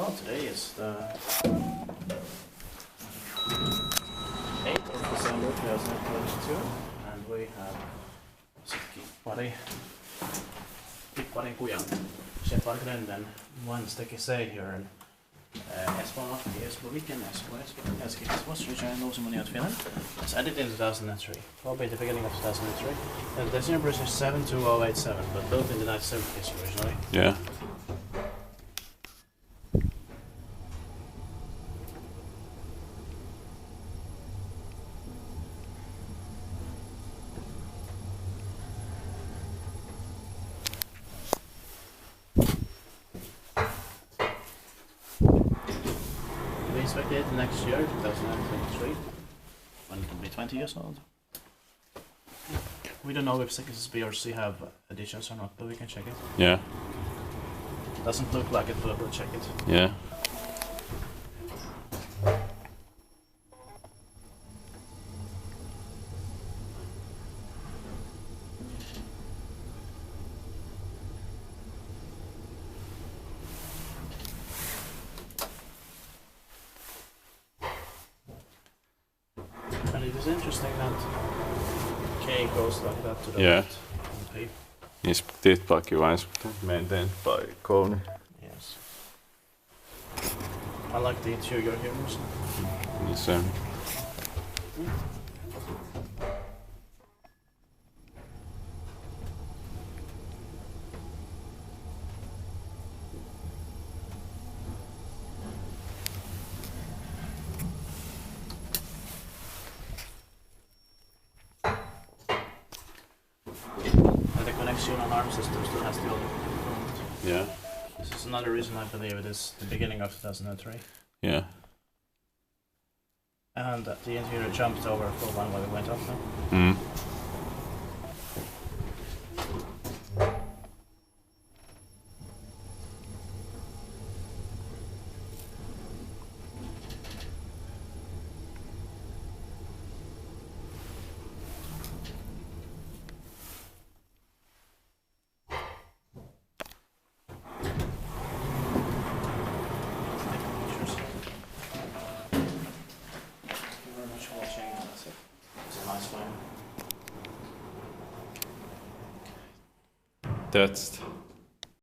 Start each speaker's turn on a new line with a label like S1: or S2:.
S1: Well, today is the 8th of December 2022, and we have Kipparinkuja Shepargränden Wednesday say here in Espoonlahti, Espoonviken, Espoo Street, and also money out Finland. It's edited in 2003, probably the beginning of 2003. And the number is 72087, but built in the 1970s originally.
S2: Yeah.
S1: We expect it next year, 2023, when it will be 20 years old. We don't know if 6B or C have additions or not, but we can check it.
S2: Yeah.
S1: Doesn't look like it, but we'll check it.
S2: Yeah.
S1: And it is interesting that K goes like that to the
S2: Yeah.
S1: left on P.
S2: Inspected by Kipparinkuja, maintained by Kone.
S1: Yes. I like the interior here also.
S2: It's
S1: And the connection alarm system still has the old component.
S2: yeah.
S1: This is another reason I believe it is the beginning of 2003.
S2: Yeah.
S1: And the interior jumped over for one while we went up now.
S2: Mm.
S1: Pictures. Thank you very much for watching. That's it. It's a nice film.
S2: That's